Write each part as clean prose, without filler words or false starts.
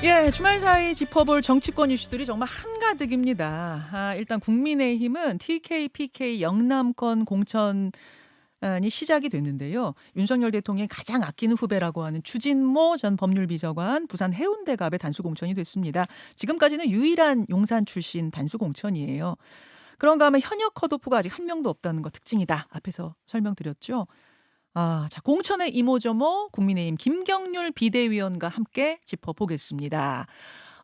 예, 주말 사이 짚어볼 정치권 이슈들이 정말 한가득입니다. 일단 국민의힘은 TK, PK 영남권 공천이 시작이 됐는데요. 윤석열 대통령이 가장 아끼는 후배라고 하는 추진모 전 법률비서관 부산 해운대갑에 단수 공천이 됐습니다. 지금까지는 유일한 용산 출신 단수 공천이에요. 그런가 하면 현역 컷오프가 아직 한 명도 없다는 거 특징이다. 앞에서 설명드렸죠. 자, 공천의 이모저모 국민의힘 김경률 비대위원과 함께 짚어보겠습니다.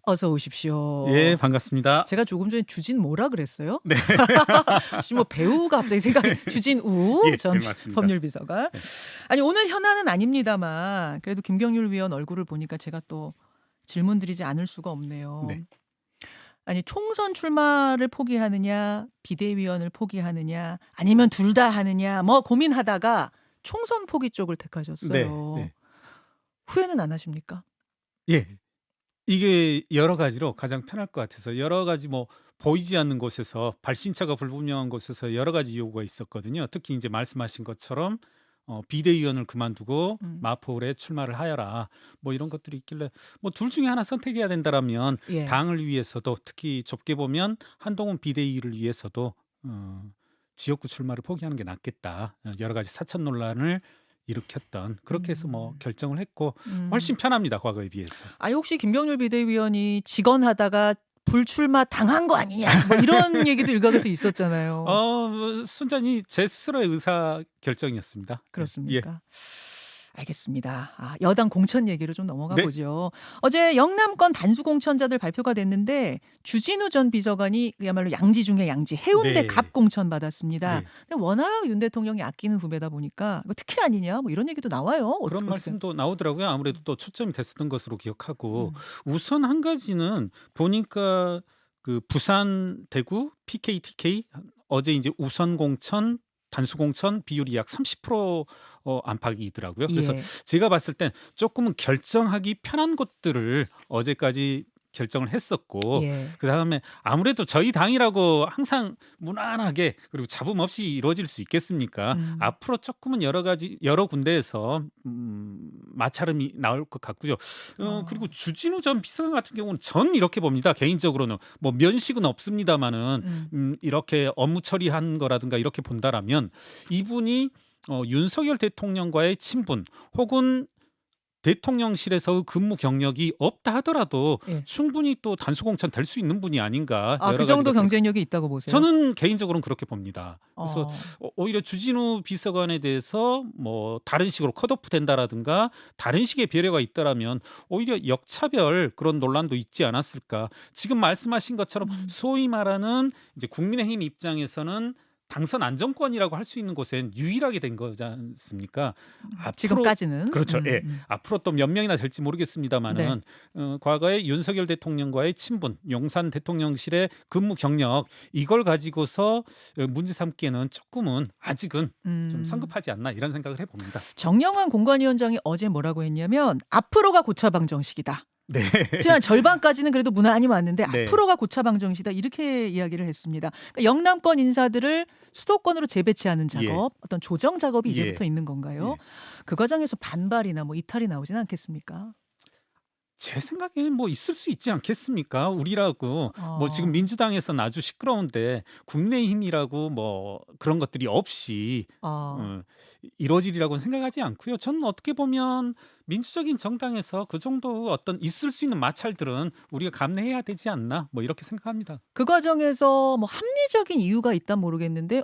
어서 오십시오. 예, 반갑습니다. 제가 조금 전에 주진 뭐라 그랬어요? 네. 지금 뭐 배우가 갑자기 생각이 주진우 예, 전 네, 맞습니다. 법률비서관. 네. 아니 오늘 현안은 아닙니다만 그래도 김경률 위원 얼굴을 보니까 제가 또 질문 드리지 않을 수가 없네요. 네. 아니 총선 출마를 포기하느냐 비대위원을 포기하느냐 아니면 둘 다 하느냐 뭐 고민하다가 총선 포기 쪽을 택하셨어요. 네. 후회는 안 하십니까? 예. 이게 여러 가지로 가장 편할 것 같아서 여러 가지 뭐 보이지 않는 곳에서 발신처가 불분명한 곳에서 여러 가지 요구가 있었거든요. 특히 이제 말씀하신 것처럼 비대위원을 그만두고 음. 마포울에 출마를 하여라. 뭐 이런 것들이 있길래 뭐 둘 중에 하나 선택해야 된다라면 예. 당을 위해서도 특히 좁게 보면 한동훈 비대위를 위해서도 지역구 출마를 포기하는 게 낫겠다. 여러 가지 사천 논란을 일으켰던 그렇게 해서 뭐 결정을 했고 훨씬 편합니다. 과거에 비해서. 아니 혹시 김경률 비대위원이 직언하다가 불출마 당한 거 아니냐 뭐 이런 얘기도 일각에서 있었잖아요. 순전히 제 스스로의 의사 결정이었습니다. 그렇습니까? 알겠습니다. 여당 공천 얘기로 좀 넘어가 네. 보죠. 어제 영남권 단수 공천자들 발표가 됐는데 주진우 전 비서관이 그야말로 양지 중에 양지 해운대 네. 갑 공천 받았습니다. 네. 근데 워낙 윤 대통령이 아끼는 후배다 보니까 이거 특혜 아니냐 뭐 이런 얘기도 나와요. 그런 말씀도 나오더라고요. 아무래도 또 초점이 됐었던 것으로 기억하고 음. 우선 한 가지는 보니까 그 부산, 대구, PK, TK 어제 이제 우선 공천 단수 공천 비율이 약 30% 안팎이더라고요. 그래서 예. 제가 봤을 땐 조금은 결정하기 편한 것들을 어제까지 결정을 했었고 예. 그다음에 아무래도 저희 당이라고 항상 무난하게 그리고 잡음 없이 이루어질 수 있겠습니까? 앞으로 조금은 여러 군데에서 마찰음이 나올 것 같고요. 그리고 주진우 전 비서관 같은 경우는 전 이렇게 봅니다. 개인적으로는 뭐 면식은 없습니다만은 이렇게 업무 처리한 거라든가 이렇게 본다라면 이분이 윤석열 대통령과의 친분 혹은 대통령실에서 근무 경력이 없다 하더라도 예. 충분히 또 단수 공천 될 수 있는 분이 아닌가. 그 정도 경쟁력이 있다고 보세요? 저는 개인적으로는 그렇게 봅니다. 그래서 어. 오히려 주진우 비서관에 대해서 뭐 다른 식으로 컷오프 된다라든가 다른 식의 배려가 있다라면 오히려 역차별 그런 논란도 있지 않았을까. 지금 말씀하신 것처럼 소위 말하는 이제 국민의힘 입장에서는 당선 안정권이라고 할 수 있는 곳엔 유일하게 된 거지 않습니까? 지금까지는. 그렇죠. 예. 앞으로 또 몇 명이나 될지 모르겠습니다만은 과거에 윤석열 대통령과의 친분, 용산 대통령실의 근무 경력 이걸 가지고서 문제 삼기에는 조금은 아직은 좀 성급하지 않나 이런 생각을 해봅니다. 정영환 공관위원장이 어제 뭐라고 했냐면 앞으로가 고차 방정식이다. 네. 지난 절반까지는 그래도 무난히 왔는데 네. 앞으로가 고차 방정식이다 이렇게 이야기를 했습니다. 그러니까 영남권 인사들을 수도권으로 재배치하는 작업, 예. 어떤 조정 작업이 예. 이제부터 있는 건가요? 그 과정에서 반발이나 뭐 이탈이 나오진 않겠습니까? 제 생각에는 뭐 있을 수 있지 않겠습니까? 우리라고 뭐 지금 민주당에서는 아주 시끄러운데 국민의힘이라고 뭐 그런 것들이 없이 이루어지리라고는 생각하지 않고요. 저는 어떻게 보면 민주적인 정당에서 그 정도 어떤 있을 수 있는 마찰들은 우리가 감내해야 되지 않나 뭐 이렇게 생각합니다. 그 과정에서 뭐 합리적인 이유가 있다 모르겠는데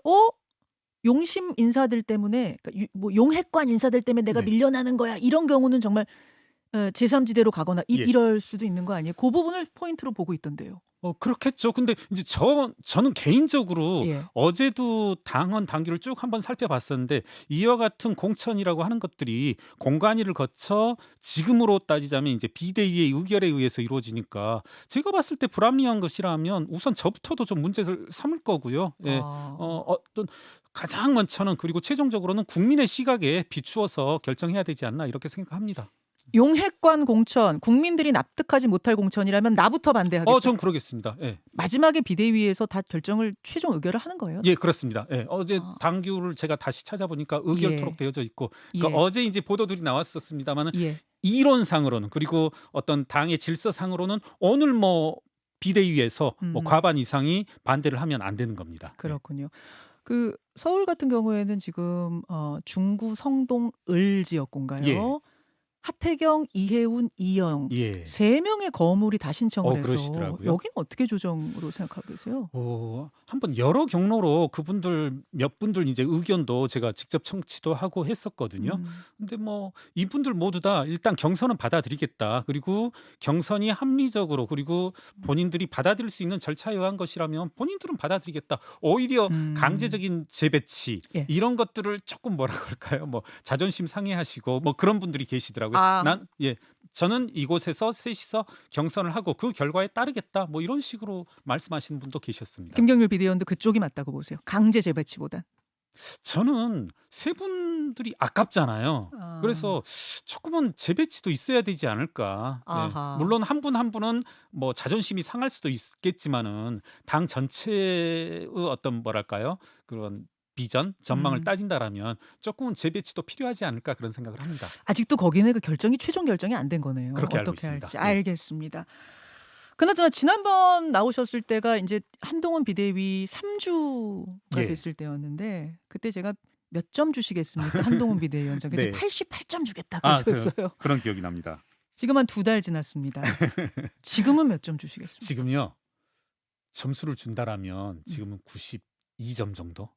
용심 인사들 때문에 그러니까 뭐 용핵관 인사들 때문에 내가 네. 밀려나는 거야 이런 경우는 정말 제3지대로 가거나 예. 이럴 수도 있는 거 아니에요? 그 부분을 포인트로 보고 있던데요. 그렇겠죠. 근데 이제 저는 개인적으로 예. 어제도 당헌 당규를 쭉 한번 살펴봤었는데 이와 같은 공천이라고 하는 것들이 공관위를 거쳐 지금으로 따지자면 이제 비대위의 의결에 의해서 이루어지니까 제가 봤을 때 불합리한 것이라면 우선 저부터도 좀 문제를 삼을 거고요. 예. 어떤 가장 먼저는 그리고 최종적으로는 국민의 시각에 비추어서 결정해야 되지 않나 이렇게 생각합니다. 용핵관 공천, 국민들이 납득하지 못할 공천이라면 나부터 반대하겠다. 전 그러겠습니다. 예. 마지막에 비대위에서 다 결정을 최종 의결을 하는 거예요? 예, 그렇습니다. 예. 어제 당규를 제가 다시 찾아보니까 의결토록 되어져 있고 그러니까 어제 이제 보도들이 나왔었습니다만은 예. 이론상으로는 그리고 어떤 당의 질서상으로는 오늘 뭐 비대위에서 뭐 과반 이상이 반대를 하면 안 되는 겁니다. 네. 그렇군요. 그 서울 같은 경우에는 지금 중구 성동 을 지역구인가요? 예. 하태경, 이해운, 이영 예. 세 명의 거물이 다 신청을 해서 그러시더라고요. 여기는 어떻게 조정으로 생각하고 계세요? 한번 여러 경로로 그분들 몇 분들 이제 의견도 제가 직접 청취도 하고 했었거든요. 근데 뭐 이분들 모두 다 일단 경선은 받아들이겠다. 그리고 경선이 합리적으로 그리고 본인들이 받아들일 수 있는 절차에 의한 것이라면 본인들은 받아들이겠다. 오히려 강제적인 재배치 예. 이런 것들을 조금 뭐라고 할까요? 뭐 자존심 상해하시고 뭐 그런 분들이 계시더라고요. 저는 이곳에서 셋이서 경선을 하고 그 결과에 따르겠다. 뭐 이런 식으로 말씀하시는 분도 계셨습니다. 김경률 비대위원도 그쪽이 맞다고 보세요. 강제 재배치보단. 저는 세 분들이 아깝잖아요. 그래서 조금은 재배치도 있어야 되지 않을까. 네. 아하. 물론 한 분 한 분은 뭐 자존심이 상할 수도 있겠지만은 당 전체의 어떤 뭐랄까요? 그런 비전, 전망을 따진다라면 조금은 재배치도 필요하지 않을까 그런 생각을 합니다. 아직도 거기는 그 최종 결정이 안 된 거네요. 그렇게 알고 어떻게 있습니다. 할지. 네. 알겠습니다. 그나저나 지난번 나오셨을 때가 이제 한동훈 비대위 3주가 예. 됐을 때였는데 그때 제가 몇 점 주시겠습니까? 한동훈 비대위원장. 그때 네. 88점 주겠다 아, 그러셨어요. 그런 기억이 납니다. 지금 한 2달 지났습니다. 지금은 몇 점 주시겠습니까? 지금요. 점수를 준다라면 지금은 92점 정도?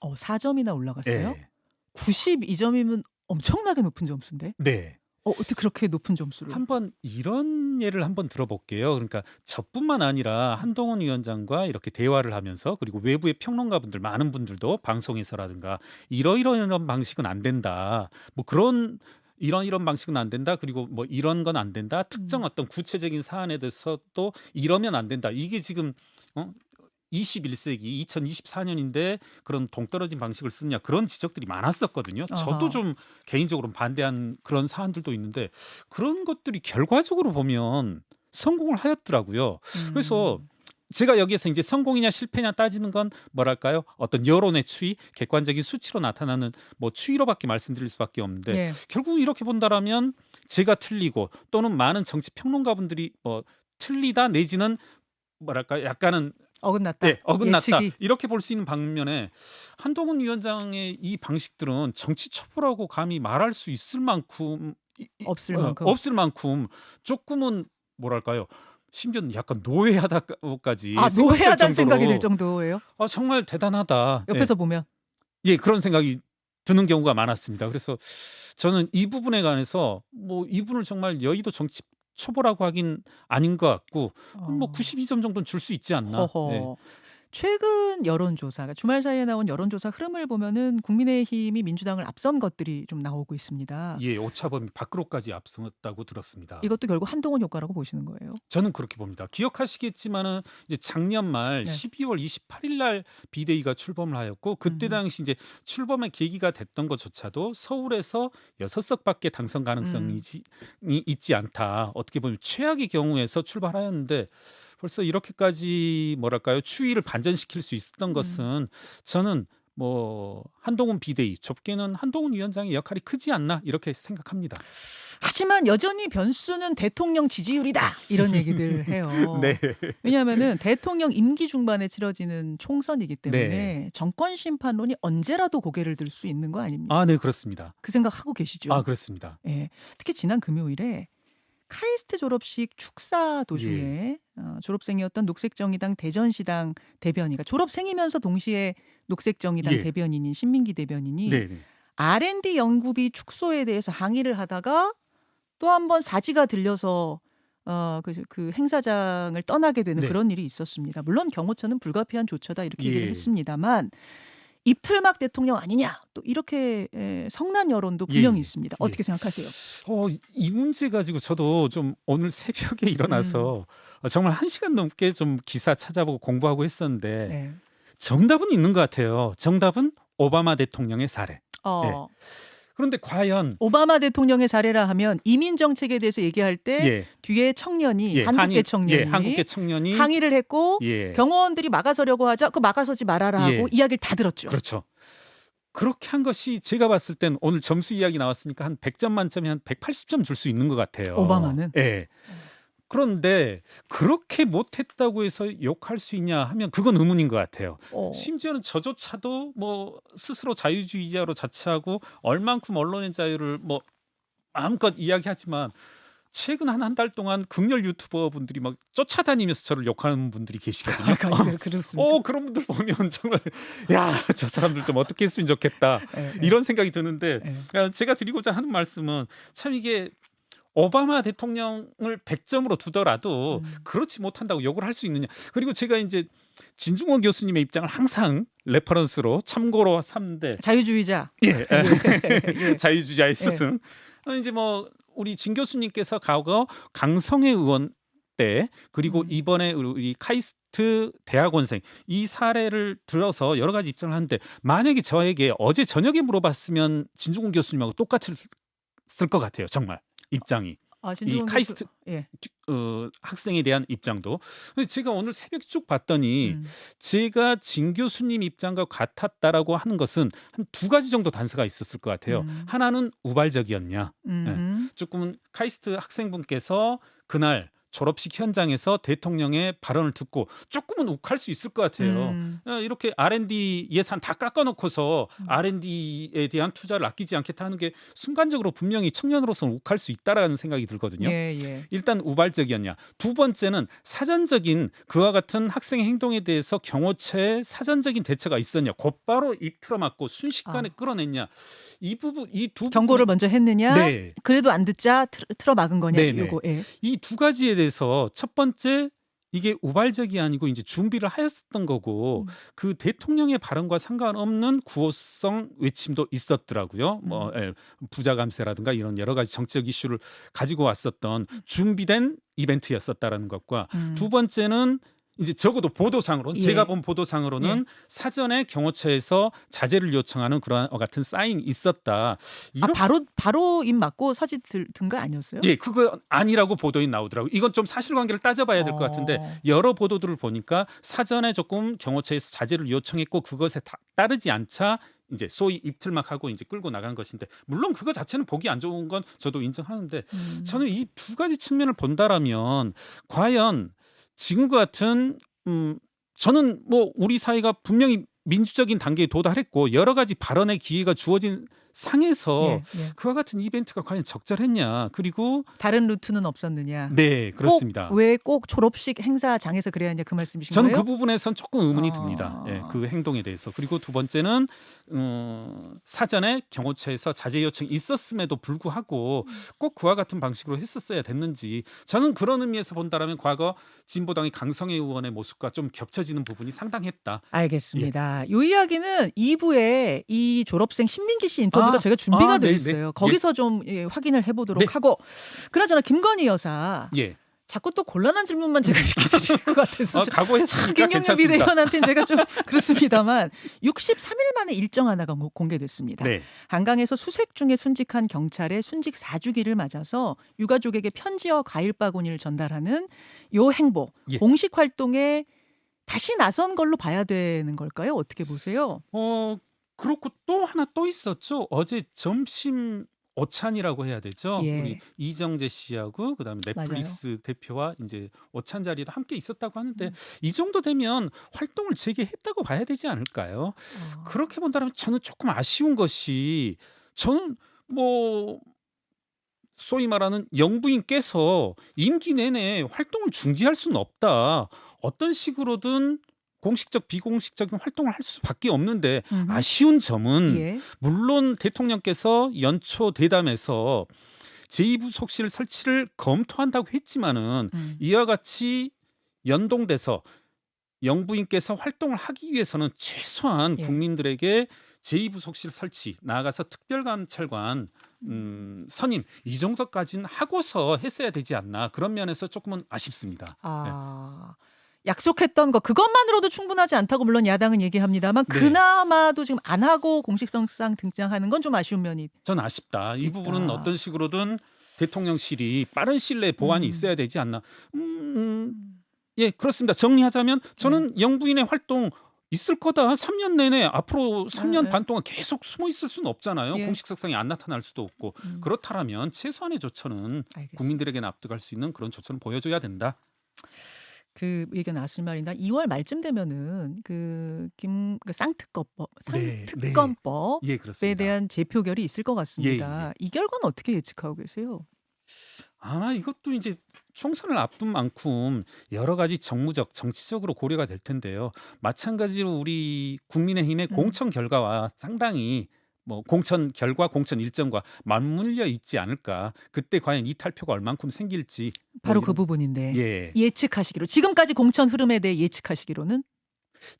4점이나 올라갔어요? 예. 92점이면 엄청나게 높은 점수인데? 네. 어떻게 그렇게 높은 점수를? 한번 이런 예를 한번 들어볼게요. 그러니까 저뿐만 아니라 한동훈 위원장과 이렇게 대화를 하면서 그리고 외부의 평론가분들 많은 분들도 방송에서라든가 이런 방식은 안 된다. 뭐 그런 이런 방식은 안 된다. 그리고 뭐 이런 건 안 된다. 특정 어떤 구체적인 사안에 대해서도 이러면 안 된다. 이게 지금 21세기 2024년인데 그런 동떨어진 방식을 쓰느냐 그런 지적들이 많았었거든요. 저도 아하. 좀 개인적으로 반대한 그런 사안들도 있는데 그런 것들이 결과적으로 보면 성공을 하였더라고요. 그래서 제가 여기에서 이제 성공이냐 실패냐 따지는 건 뭐랄까요? 어떤 여론의 추이, 객관적인 수치로 나타나는 뭐 추이로밖에 말씀드릴 수밖에 없는데 네. 결국 이렇게 본다라면 제가 틀리고 또는 많은 정치 평론가분들이 뭐 틀리다 내지는 뭐랄까 약간은 어긋났다. 네, 어긋났다. 예측이. 이렇게 볼 수 있는 방면에 한동훈 위원장의 이 방식들은 정치 첩보라고 감히 말할 수 있을 만큼 없을 만큼 조금은 뭐랄까요? 심지어는 약간 노예하다까지 노예하다는 생각이 들 정도예요? 정말 대단하다. 옆에서 보면. 예, 그런 생각이 드는 경우가 많았습니다. 그래서 저는 이 부분에 관해서 뭐 이분을 정말 여의도 정치 초보라고 하긴 아닌 것 같고 뭐 92점 정도는 줄 수 있지 않나. 허허. 네. 최근 여론조사, 주말 사이에 나온 여론조사 흐름을 보면은 국민의힘이 민주당을 앞선 것들이 좀 나오고 있습니다. 예, 오차범위 밖으로까지 앞섰다고 들었습니다. 이것도 결국 한동훈 효과라고 보시는 거예요? 저는 그렇게 봅니다. 기억하시겠지만은 이제 작년 말 네. 12월 28일 날 비대위가 출범을 하였고 그때 당시 이제 출범의 계기가 됐던 것조차도 서울에서 6석밖에 당선 가능성이 있지 않다. 어떻게 보면 최악의 경우에서 출발하였는데 벌써 이렇게까지 뭐랄까요? 추이를 반전시킬 수 있었던 것은 저는 뭐 한동훈 비대위, 좁게는 한동훈 위원장의 역할이 크지 않나 이렇게 생각합니다. 하지만 여전히 변수는 대통령 지지율이다. 이런 얘기들 해요. 네. 왜냐하면은 대통령 임기 중반에 치러지는 총선이기 때문에 네. 정권 심판론이 언제라도 고개를 들 수 있는 거 아닙니까? 아, 네, 그렇습니다. 그 생각 하고 계시죠? 아, 그렇습니다. 예. 특히 지난 금요일에 카이스트 졸업식 축사 도중에 졸업생이었던 녹색정의당 대전시당 대변인가 졸업생이면서 동시에 녹색정의당 예. 대변인인 신민기 대변인이 네, 네. R&D 연구비 축소에 대해서 항의를 하다가 또 한 번 사지가 들려서 그 행사장을 떠나게 되는 네. 그런 일이 있었습니다. 물론 경호처는 불가피한 조처다 이렇게 예. 얘기를 했습니다만 입틀막 대통령 아니냐 또 이렇게 성난 여론도 분명히 예. 있습니다. 예. 어떻게 생각하세요? 이 문제 가지고 저도 좀 오늘 새벽에 일어나서 정말 1시간 넘게 좀 기사 찾아보고 공부하고 했었는데 네. 정답은 있는 것 같아요. 정답은 오바마 대통령의 사례. 네. 그런데 과연 오바마 대통령의 사례라 하면 이민 정책에 대해서 얘기할 때 뒤에 청년이 한국계 청년이 항의를 했고 경호원들이 막아서려고 하자 그 막아서지 말아라 하고 이야기를 다 들었죠. 그렇죠. 그렇게 한 것이 제가 봤을 땐 오늘 점수 이야기 나왔으니까 한 100점 만점에 한 180점 줄 수 있는 것 같아요. 오바마는? 예. 그런데 그렇게 못했다고 해서 욕할 수 있냐 하면 그건 의문인 것 같아요. 어. 심지어는 저조차도 뭐 스스로 자유주의자로 자처하고 얼만큼 언론의 자유를 뭐 마음껏 이야기하지만 최근 한 달 동안 극렬 유튜버 분들이 막 쫓아다니면서 저를 욕하는 분들이 계시거든요. 그렇습니다. 그런 분들 보면 정말 야, 저 사람들 좀 어떻게 했으면 좋겠다. 예, 예. 이런 생각이 드는데 예. 제가 드리고자 하는 말씀은 참 이게 오바마 대통령을 100점으로 두더라도 그렇지 못한다고 욕을 할 수 있느냐. 그리고 제가 이제 진중권 교수님의 입장을 항상 레퍼런스로 참고로 삼는데 자유주의자. 예. 예. 자유주의자의 스승. 이제 뭐 우리 진 교수님께서 과거 강성애 의원 때 그리고 이번에 우리 카이스트 대학원생 이 사례를 들어서 여러 가지 입장을 하는데 만약에 저에게 어제 저녁에 물어봤으면 진중권 교수님하고 똑같을 것 같아요. 정말 입장이. 이 진중권 카이스트 예. 학생에 대한 입장도. 근데 제가 오늘 새벽 쭉 봤더니 제가 진 교수님 입장과 같았다라고 하는 것은 한 두 가지 정도 단서가 있었을 것 같아요. 하나는 우발적이었냐. 조금은 카이스트 학생분께서 그날 졸업식 현장에서 대통령의 발언을 듣고 조금은 욱할 수 있을 것 같아요. 이렇게 R&D 예산 다 깎아놓고서 R&D에 대한 투자를 아끼지 않겠다 하는 게 순간적으로 분명히 청년으로서는 욱할 수 있다라는 생각이 들거든요. 예. 일단 우발적이었냐. 두 번째는 사전적인 그와 같은 학생의 행동에 대해서 경호처의 사전적인 대처가 있었냐. 곧바로 입 틀어막고 순식간에 끌어냈냐. 이 부분, 이 두 경고를 먼저 했느냐? 네. 그래도 안 듣자 틀어 막은 거냐? 네네. 이거. 예. 이 두 가지에 대해서 첫 번째 이게 우발적이 아니고 이제 준비를 하였었던 거고 그 대통령의 발언과 상관없는 구호성 외침도 있었더라고요. 뭐 부자 감세라든가 이런 여러 가지 정치적 이슈를 가지고 왔었던 준비된 이벤트였었다라는 것과 두 번째는 이제 적어도 보도상으로는 제가 본 보도상으로는 사전에 경호처에서 자제를 요청하는 그런 같은 사인이 있었다. 바로 입 맞고 사진 든 거 아니었어요? 예, 그거 아니라고 보도에 나오더라고요. 이건 좀 사실관계를 따져봐야 될 것 같은데 여러 보도들을 보니까 사전에 조금 경호처에서 자제를 요청했고 그것에 따르지 않자 이제 소위 입틀막하고 이제 끌고 나간 것인데 물론 그거 자체는 보기 안 좋은 건 저도 인정하는데 저는 이 두 가지 측면을 본다라면 과연 지금과 같은 저는 뭐 우리 사회가 분명히 민주적인 단계에 도달했고 여러 가지 발언의 기회가 주어진 상에서 그와 같은 이벤트가 과연 적절했냐. 그리고 다른 루트는 없었느냐. 네, 그렇습니다. 왜 꼭 졸업식 행사장에서 그래야 하냐 그 말씀이신 저는 거예요? 그 부분에선 조금 의문이 듭니다. 예, 그 행동에 대해서. 그리고 두 번째는 사전에 경호처에서 자제 요청이 있었음에도 불구하고 꼭 그와 같은 방식으로 했었어야 됐는지 저는 그런 의미에서 본다라면 과거 진보당의 강성애 의원의 모습과 좀 겹쳐지는 부분이 상당했다. 알겠습니다. 이 이야기는 2부에 이 졸업생 신민기 씨 인터뷰가 저희가 준비가 돼 있어요. 거기서 좀 확인을 해보도록 하고 그나저나 김건희 여사 자꾸 또 곤란한 질문만 제가 이렇게 드리는 것 같아서 각오했으니까 김경률 괜찮습니다. 비대위원한테는 제가 좀 그렇습니다만 63일 만에 일정 하나가 공개됐습니다. 한강에서 수색 중에 순직한 경찰의 순직 4주기를 맞아서 유가족에게 편지와 과일 바구니를 전달하는 요 행보 공식 활동에 다시 나선 걸로 봐야 되는 걸까요? 어떻게 보세요? 그렇고 또 하나 또 있었죠. 어제 점심 오찬이라고 해야 되죠. 우리 이정재 씨하고 그다음에 넷플릭스 대표와 이제 오찬 자리에도 함께 있었다고 하는데 이 정도 되면 활동을 재개했다고 봐야 되지 않을까요? 그렇게 본다면 저는 조금 아쉬운 것이 저는 뭐 소위 말하는 영부인께서 임기 내내 활동을 중지할 수는 없다. 어떤 식으로든 공식적 비공식적인 활동을 할 수밖에 없는데 아쉬운 점은 물론 대통령께서 연초 대담에서 제2부속실 설치를 검토한다고 했지만은 이와 같이 연동돼서 영부인께서 활동을 하기 위해서는 최소한 국민들에게 제2부속실 설치 나아가서 특별감찰관 선임 이 정도까지는 하고서 했어야 되지 않나 그런 면에서 조금은 아쉽습니다. 약속했던 거 그것만으로도 충분하지 않다고 물론 야당은 얘기합니다만 그나마도 지금 안 하고 공식성상 등장하는 건 좀 아쉬운 면이 전 아쉽다. 이 부분은 어떤 식으로든 대통령실이 빠른 시일 내에 보완이 있어야 되지 않나. 예, 그렇습니다. 정리하자면 저는 영부인의 활동 있을 거다. 3년 내내 앞으로 3년 예. 반 동안 계속 숨어 있을 수는 없잖아요. 예. 공식 석상이 안 나타날 수도 없고. 그렇다면 최소한의 조처는 알겠습니다. 국민들에게 납득할 수 있는 그런 조처는 보여줘야 된다. 그 얘기가 나왔을 말이나 2월 말쯤 되면은 그 쌍특검법, 네, 쌍특검법에 예, 그렇습니다. 대한 재표결이 있을 것 같습니다. 예, 예. 이 결과는 어떻게 예측하고 계세요? 아마 이것도 이제 총선을 앞둔 만큼 여러 가지 정무적, 정치적으로 고려가 될 텐데요. 마찬가지로 우리 국민의힘의 음. 공천 결과와 상당히 뭐 공천 결과, 공천 일정과 맞물려 있지 않을까. 그때 과연 이탈표가 얼만큼 생길지 바로 뭐 그 이런 부분인데 예. 예측하시기로 지금까지 공천 흐름에 대해 예측하시기로는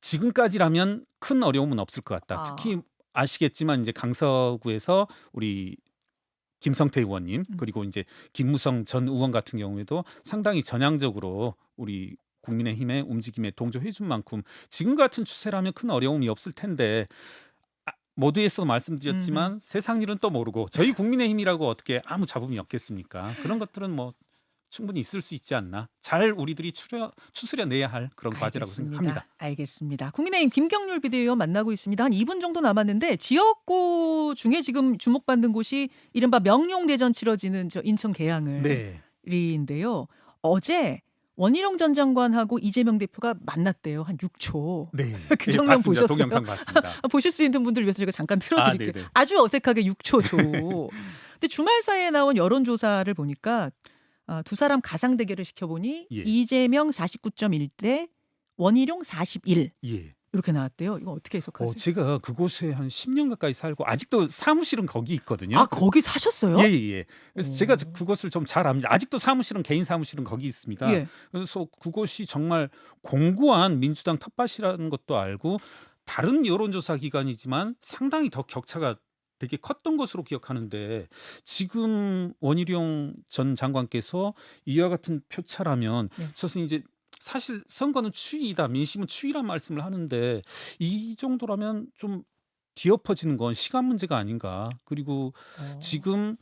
지금까지라면 큰 어려움은 없을 것 같다. 아. 특히 아시겠지만 이제 강서구에서 우리 김성태 의원님 그리고 이제 김무성 전 의원 같은 경우에도 상당히 전향적으로 우리 국민의힘의 움직임에 동조해 준 만큼 지금 같은 추세라면 큰 어려움이 없을 텐데 모두에서 말씀드렸지만 세상 일은 또 모르고 저희 국민의힘이라고 어떻게 아무 잡음이 없겠습니까? 그런 것들은 뭐 충분히 있을 수 있지 않나. 잘 우리들이 추스려내야 할 그런 과제라고 생각합니다. 알겠습니다. 국민의힘 김경률 비대위원 만나고 있습니다. 한 2분 정도 남았는데 지역구 중에 지금 주목받는 곳이 이른바 명룡대전 치러지는 저 인천 계양을인데요. 어제 원희룡 전 장관하고 이재명 대표가 만났대요. 한 6초. 네. 그 장면 봤습니다. 보셨어요? 동영상 봤습니다. 보실 수 있는 분들 위해서 제가 잠깐 틀어드릴게요. 네네. 아주 어색하게 6초죠. 근데 주말 사이에 나온 여론조사를 보니까 두 사람 가상 대결을 시켜보니 예. 이재명 49.1대 원희룡 41 예. 이렇게 나왔대요. 이거 어떻게 해석하세요? 제가 그곳에 한 10년 가까이 살고 아직도 사무실은 거기 있거든요. 아 거기 사셨어요? 예. 그래서 제가 그것을 좀 잘 압니다. 아직도 사무실은 개인 사무실은 거기 있습니다. 예. 그래서 그곳이 정말 공고한 민주당 텃밭이라는 것도 알고 다른 여론조사 기관이지만 상당히 더 격차가 되게 컸던 것으로 기억하는데 지금 원희룡 전 장관께서 이와 같은 표차라면 네. 저는 이제 사실 선거는 추이다, 민심은 추이란 말씀을 하는데 이 정도라면 좀 뒤엎어지는 건 시간 문제가 아닌가. 그리고 지금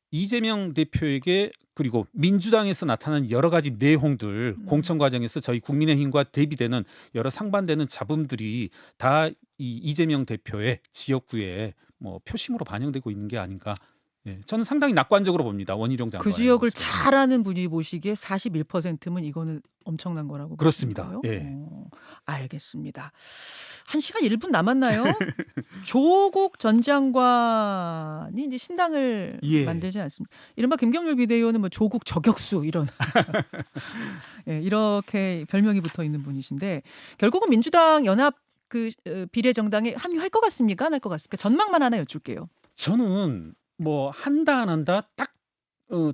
이재명 대표에게 그리고 민주당에서 나타난 여러 가지 내용들 공천 과정에서 저희 국민의힘과 대비되는 여러 상반되는 잡음들이 다 이 이재명 대표의 지역구에 뭐 표심으로 반영되고 있는 게 아닌가. 예, 저는 상당히 낙관적으로 봅니다. 원희룡 장관. 그 지역을 잘 아는 분이 보시기에 41%면 이거는 엄청난 거라고 그렇습니다. 보시는 예. 거예요? 알겠습니다. 1시간 1분 남았나요? 조국 전 장관이 이제 신당을 예. 만들지 않습니까? 이른바 김경률 비대위원은 뭐 조국 저격수 이런 예, 이렇게 별명이 붙어 있는 분이신데 결국은 민주당 연합 비례정당에 합류할 것 같습니까? 안 할 것 같습니까? 전망만 하나 여쭐게요. 저는 뭐 한다 안 한다 딱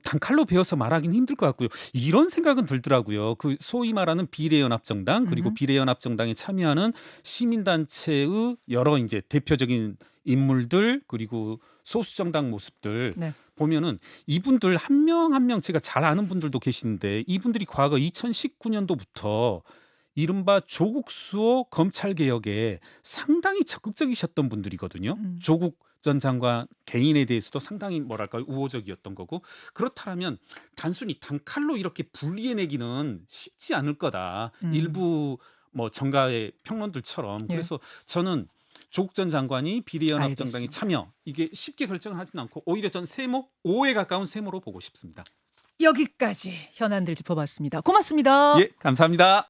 단칼로 베어서 말하기는 힘들 것 같고요. 이런 생각은 들더라고요. 그 소위 말하는 비례연합정당 그리고 비례연합정당에 참여하는 시민단체의 여러 이제 대표적인 인물들 그리고 소수정당 모습들 네. 보면은 이분들 한 명 한 명 제가 잘 아는 분들도 계시는데 이분들이 과거 2019년도부터 이른바 조국 수호 검찰 개혁에 상당히 적극적이셨던 분들이거든요. 조국 전 장관 개인에 대해서도 상당히 뭐랄까 우호적이었던 거고 그렇다면 단순히 단칼로 이렇게 분리해내기는 쉽지 않을 거다. 일부 뭐 정가의 평론들처럼 그래서 저는 조국 전 장관이 비례연합정당에 참여 이게 쉽게 결정을 하진 않고 오히려 전 세모 5에 가까운 세모로 보고 싶습니다. 여기까지 현안들 짚어봤습니다. 고맙습니다. 예, 감사합니다.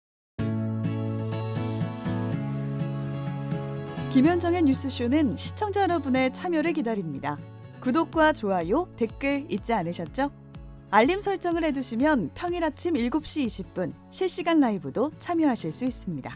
김현정의 뉴스쇼는 시청자 여러분의 참여를 기다립니다. 구독과 좋아요, 댓글 잊지 않으셨죠? 알림 설정을 해두시면 평일 아침 7시 20분 실시간 라이브도 참여하실 수 있습니다.